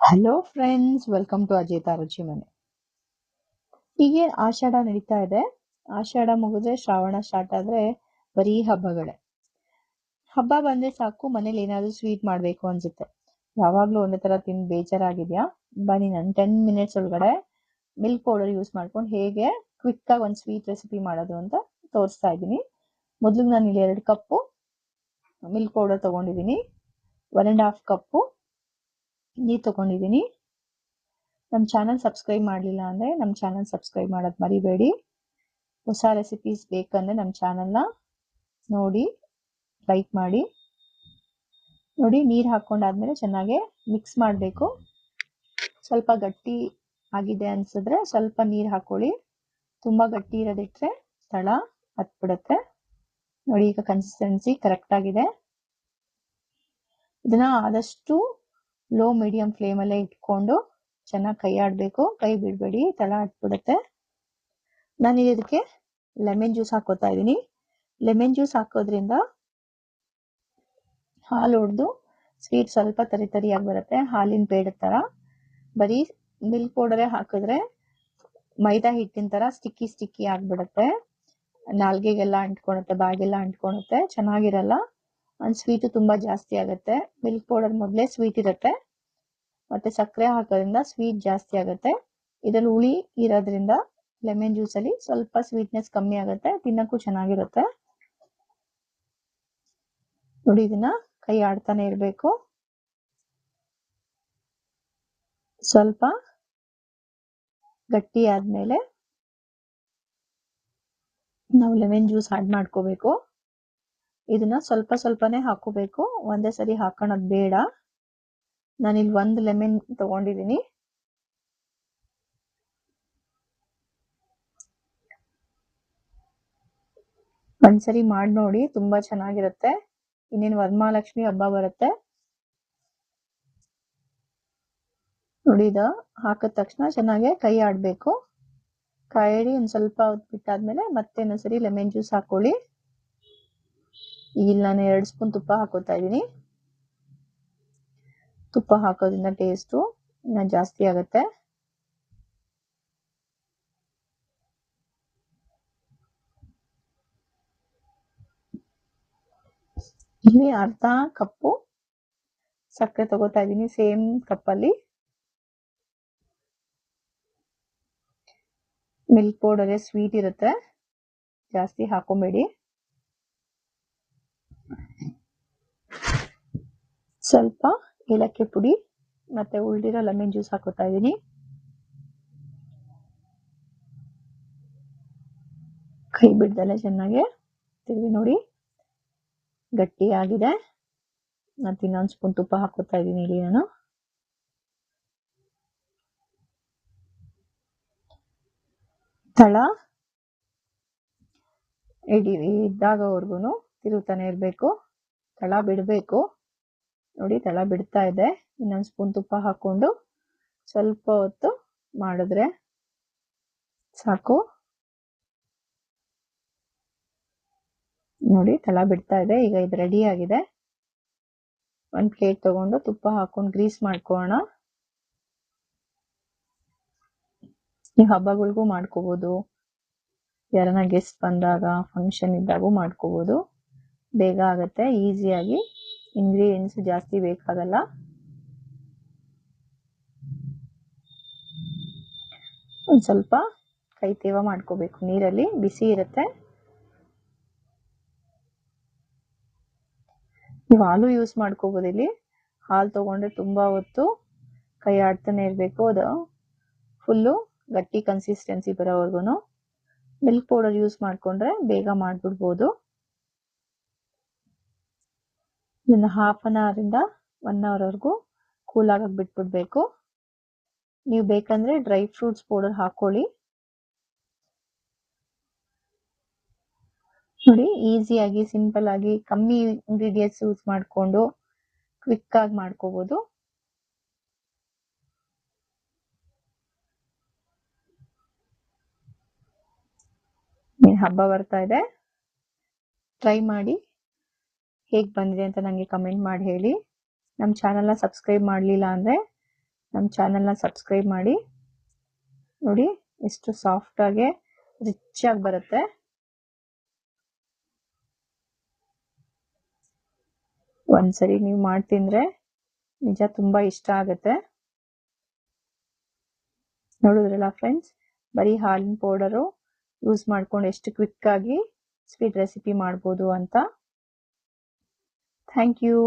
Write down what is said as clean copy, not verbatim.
Hello friends, welcome to ಅಜೇತಾ ರುಚಿ ಮನೆ. ಹೀಗೆ ಆಷಾಢ ನಡೀತಾ ಇದೆ. ಆಷಾಢ ಮುಗಿದ್ರೆ ಶ್ರಾವಣ ಸ್ಟಾರ್ಟ್ ಆದ್ರೆ ಬರೀ ಹಬ್ಬಗಳೇ. ಹಬ್ಬ ಬಂದ್ರೆ ಸಾಕು ಮನೇಲಿ ಏನಾದ್ರು ಸ್ವೀಟ್ ಮಾಡ್ಬೇಕು ಅನ್ಸುತ್ತೆ. ಯಾವಾಗ್ಲೂ ಒಂದೇ ತರ ತಿಂದು ಬೇಜಾರಾಗಿದ್ಯಾ? ಬನ್ನಿ, ನಾನು 10 ಮಿನಿಟ್ಸ್ ಒಳಗಡೆ ಮಿಲ್ಕ್ ಪೌಡರ್ ಯೂಸ್ ಮಾಡ್ಕೊಂಡು ಹೇಗೆ ಕ್ವಿಕ್ ಆಗಿ ಒಂದು ಸ್ವೀಟ್ ರೆಸಿಪಿ ಮಾಡೋದು ಅಂತ ತೋರಿಸ್ತಾ ಇದ್ದೀನಿ. ಮೊದಲು ನಾನು ಇಲ್ಲಿ 2 ಕಪ್ಪು ಮಿಲ್ಕ್ ಪೌಡರ್ ತಗೊಂಡಿದ್ದೀನಿ. 1.5 ಕಪ್ಪು ನೀರು ತಗೊಂಡಿದ್ದೀನಿ. ನಮ್ಮ ಚಾನಲ್ ಸಬ್ಸ್ಕ್ರೈಬ್ ಮಾಡಲಿಲ್ಲ ಅಂದರೆ ನಮ್ಮ ಚಾನಲ್ ಸಬ್ಸ್ಕ್ರೈಬ್ ಮಾಡೋದು ಮರಿಬೇಡಿ. ಹೊಸ ರೆಸಿಪೀಸ್ ಬೇಕಂದರೆ ನಮ್ಮ ಚಾನಲ್ನ ನೋಡಿ ಲೈಕ್ ಮಾಡಿ. ನೋಡಿ, ನೀರು ಹಾಕ್ಕೊಂಡಾದ್ಮೇಲೆ ಚೆನ್ನಾಗಿ ಮಿಕ್ಸ್ ಮಾಡಬೇಕು. ಸ್ವಲ್ಪ ಗಟ್ಟಿ ಆಗಿದೆ ಅನಿಸಿದ್ರೆ ಸ್ವಲ್ಪ ನೀರು ಹಾಕ್ಕೊಳ್ಳಿ. ತುಂಬ ಗಟ್ಟಿ ಇರೋದಿಟ್ರೆ ತಳ ಹತ್ಬಿಡುತ್ತೆ. ನೋಡಿ, ಈಗ ಕನ್ಸಿಸ್ಟೆನ್ಸಿ ಕರೆಕ್ಟ್ ಆಗಿದೆ. ಇದನ್ನ ಆದಷ್ಟು ಲೋ ಮೀಡಿಯಂ ಫ್ಲೇಮಲ್ಲೇ ಇಟ್ಕೊಂಡು ಚೆನ್ನಾಗಿ ಕೈ ಆಡಬೇಕು. ಕೈ ಬಿಡಬೇಡಿ, ತಳ ಹತ್ಬಿಡುತ್ತೆ. ನಾನು ಇದಕ್ಕೆ ಲೆಮನ್ ಜ್ಯೂಸ್ ಹಾಕೋತಾ ಇದ್ದೀನಿ. ಲೆಮನ್ ಜ್ಯೂಸ್ ಹಾಕೋದ್ರಿಂದ ಹಾಲು ಹೊಡೆದು ಸ್ವೀಟ್ ಸ್ವಲ್ಪ ತರಿ ತರಿಯಾಗಿ ಬರುತ್ತೆ, ಹಾಲಿನ ಪೇಡ ಥರ. ಬರೀ ಮಿಲ್ಕ್ ಪೌಡರೇ ಹಾಕಿದ್ರೆ ಮೈದಾ ಹಿಟ್ಟಿನ ಥರ ಸ್ಟಿಕ್ಕಿ ಸ್ಟಿಕ್ಕಿ ಆಗಿಬಿಡುತ್ತೆ. ನಾಲ್ಗೆಗೆಲ್ಲ ಅಂಟ್ಕೊಳುತ್ತೆ, ಬಾಯಿಗೆಲ್ಲ ಅಂಟ್ಕೊಳುತ್ತೆ, ಚೆನ್ನಾಗಿರಲ್ಲ. ಒಂದು ಸ್ವೀಟು ತುಂಬ ಜಾಸ್ತಿ ಆಗುತ್ತೆ. ಮಿಲ್ಕ್ ಪೌಡರ್ ಮೊದಲೇ ಸ್ವೀಟ್ ಇರುತ್ತೆ, ಮತ್ತು ಸಕ್ಕರೆ ಹಾಕೋದ್ರಿಂದ ಸ್ವೀಟ್ ಜಾಸ್ತಿ ಆಗುತ್ತೆ. ಇದರಲ್ಲಿ ಹುಳಿ ಇರೋದ್ರಿಂದ ಲೆಮನ್ ಜ್ಯೂಸಲ್ಲಿ ಸ್ವಲ್ಪ ಸ್ವೀಟ್ನೆಸ್ ಕಮ್ಮಿ ಆಗುತ್ತೆ, ತಿನ್ನೋಕ್ಕೂ ಚೆನ್ನಾಗಿರುತ್ತೆ. ನೋಡಿ, ಇದನ್ನ ಕೈ ಆಡ್ತಾನೆ ಇರಬೇಕು. ಸ್ವಲ್ಪ ಗಟ್ಟಿ ಆದ್ಮೇಲೆ ನಾವು ಲೆಮನ್ ಜ್ಯೂಸ್ ಆಡ್ ಮಾಡ್ಕೋಬೇಕು. ಇದನ್ನ ಸ್ವಲ್ಪ ಸ್ವಲ್ಪನೇ ಹಾಕೋಬೇಕು, ಒಂದೇ ಸರಿ ಹಾಕೋಣದ್ ಬೇಡ. ನಾನಿಲ್ಲಿ 1 ಲೆಮನ್ ತಗೊಂಡಿದ್ದೀನಿ. ಒಂದ್ಸರಿ ಮಾಡಿ ನೋಡಿ, ತುಂಬಾ ಚೆನ್ನಾಗಿರುತ್ತೆ. ಇನ್ನೇನು ವರಮಹಾಲಕ್ಷ್ಮಿ ಹಬ್ಬ ಬರುತ್ತೆ. ನೋಡಿ, ಇದು ಹಾಕಿದ ತಕ್ಷಣ ಚೆನ್ನಾಗಿ ಕೈ ಆಡಬೇಕು. ಕೈ ಆಡಿ ಒಂದು ಸ್ವಲ್ಪ ಹೊತ್ತು ಬಿಟ್ಟಾದ್ಮೇಲೆ ಮತ್ತೆ ಇನ್ನೊಂದ್ಸರಿ ಲೆಮನ್ ಜ್ಯೂಸ್ ಹಾಕೊಳ್ಳಿ. ಈಗ ನಾನು 2 ಸ್ಪೂನ್ ತುಪ್ಪ ಹಾಕೋತಾ ಇದ್ದೀನಿ. ತುಪ್ಪ ಹಾಕೋದ್ರಿಂದ ಟೇಸ್ಟು ಜಾಸ್ತಿ ಆಗುತ್ತೆ. ಇಲ್ಲಿ ಅರ್ಧ ಕಪ್ಪು ಸಕ್ಕರೆ ತಗೋತಾ ಇದ್ದೀನಿ, ಸೇಮ್ ಕಪ್ಪಲ್ಲಿ. ಮಿಲ್ಕ್ ಪೌಡರೇ ಸ್ವೀಟ್ ಇರುತ್ತೆ, ಜಾಸ್ತಿ ಹಾಕೊಂಬೇಡಿ. ಸ್ವಲ್ಪ ಏಲಕ್ಕಿ ಪುಡಿ ಮತ್ತೆ ಉಳಿದಿರೋ ಲೆಮನ್ ಜ್ಯೂಸ್ ಹಾಕೋತಾ ಇದ್ದೀನಿ. ಕೈ ಬಿಡ್ದಲೆ ಚೆನ್ನಾಗಿ ತಿರುವಿ ನೋಡಿ, ಗಟ್ಟಿ ಆಗಿದೆ. ಮತ್ತೆ ಇನ್ನೊಂದು ಸ್ಪೂನ್ ತುಪ್ಪ ಹಾಕೋತಾ ಇದ್ದೀನಿ ಇಲ್ಲಿ ನಾನು. ತಳ ಇದ್ದಾಗವರೆಗೂ ತಿರುಗ್ತಾನೆ ಇರಬೇಕು, ತಳ ಬಿಡಬೇಕು. ನೋಡಿ, ತಳ ಬಿಡ್ತಾ ಇದೆ. ಇನ್ನೊಂದು ಸ್ಪೂನ್ ತುಪ್ಪ ಹಾಕೊಂಡು ಸ್ವಲ್ಪ ಹೊತ್ತು ಮಾಡಿದ್ರೆ ಸಾಕು. ನೋಡಿ, ತಳ ಬಿಡ್ತಾ ಇದೆ. ಈಗ ಇದು ರೆಡಿ ಆಗಿದೆ. ಒಂದು ಪ್ಲೇಟ್ ತಗೊಂಡು ತುಪ್ಪ ಹಾಕೊಂಡು ಗ್ರೀಸ್ ಮಾಡ್ಕೊಳ್ಳೋಣ. ನೀವು ಹಬ್ಬಗಳಿಗೂ ಮಾಡ್ಕೋಬಹುದು, ಯಾರನ್ನ ಗೆಸ್ಟ್ ಬಂದಾಗ ಫಂಕ್ಷನ್ ಇದ್ದಾಗೂ ಮಾಡ್ಕೋಬಹುದು. ಬೇಗ ಆಗುತ್ತೆ, ಈಸಿಯಾಗಿ. ಇಂಗ್ರೀಡಿಯೆಂಟ್ಸ್ ಜಾಸ್ತಿ ಬೇಕಾಗಲ್ಲ. ಒಂದು ಸ್ವಲ್ಪ ಕೈ ತೇವ ಮಾಡ್ಕೋಬೇಕು, ನೀರಲ್ಲಿ ಬಿಸಿ ಇರುತ್ತೆ. ನೀವು ಹಾಲು ಯೂಸ್ ಮಾಡ್ಕೋಬಹುದು. ಇಲ್ಲಿ ಹಾಲು ತಗೊಂಡ್ರೆ ತುಂಬಾ ಹೊತ್ತು ಕೈ ಆಡ್ತಾನೆ ಇರಬೇಕು, ಅದು ಫುಲ್ಲು ಗಟ್ಟಿ ಕನ್ಸಿಸ್ಟೆನ್ಸಿ ಬರೋವರೆಗೂ. ಮಿಲ್ಕ್ ಪೌಡರ್ ಯೂಸ್ ಮಾಡ್ಕೊಂಡ್ರೆ ಬೇಗ ಮಾಡ್ಬಿಡ್ಬೋದು. ಇದನ್ನ ½ ಅನ್ ಅವರಿಂದ 1 ಅವರ್ವರೆಗೂ ಕೂಲ್ ಆಗಕ್ಕೆ ಬಿಟ್ಬಿಡ್ಬೇಕು. ನೀವು ಬೇಕಂದ್ರೆ ಡ್ರೈ ಫ್ರೂಟ್ಸ್ ಪೌಡರ್ ಹಾಕೊಳ್ಳಿ. ನೋಡಿ, ಈಸಿಯಾಗಿ ಸಿಂಪಲ್ ಆಗಿ ಕಮ್ಮಿ ಇಂಗ್ರೀಡಿಯೆಂಟ್ಸ್ ಯೂಸ್ ಮಾಡಿಕೊಂಡು ಕ್ವಿಕ್ ಆಗಿ ಮಾಡ್ಕೋಬಹುದು. ಹಬ್ಬ ಬರ್ತಾ ಇದೆ, ಟ್ರೈ ಮಾಡಿ. ಹೇಗೆ ಬಂದಿದೆ ಅಂತ ನನಗೆ ಕಮೆಂಟ್ ಮಾಡಿ ಹೇಳಿ. ನಮ್ಮ ಚಾನಲ್ನ ಸಬ್ಸ್ಕ್ರೈಬ್ ಮಾಡಲಿಲ್ಲ ಅಂದರೆ ನಮ್ಮ ಚಾನೆಲ್ನ ಸಬ್ಸ್ಕ್ರೈಬ್ ಮಾಡಿ. ನೋಡಿ ಎಷ್ಟು ಸಾಫ್ಟ್ ಆಗಿ ರಿಚ್ ಆಗಿ ಬರುತ್ತೆ. ಒಂದ್ಸರಿ ನೀವು ಮಾಡಿ ತಿಂದ್ರೆ ನಿಜ ತುಂಬಾ ಇಷ್ಟ ಆಗುತ್ತೆ. ನೋಡಿದ್ರಲ್ಲ ಫ್ರೆಂಡ್ಸ್, ಬರೀ ಹಾಲಿನ ಪೌಡರು ಯೂಸ್ ಮಾಡ್ಕೊಂಡು ಎಷ್ಟು ಕ್ವಿಕ್ ಆಗಿ ಸ್ವೀಟ್ ರೆಸಿಪಿ ಮಾಡ್ಬೋದು ಅಂತ. Thank you.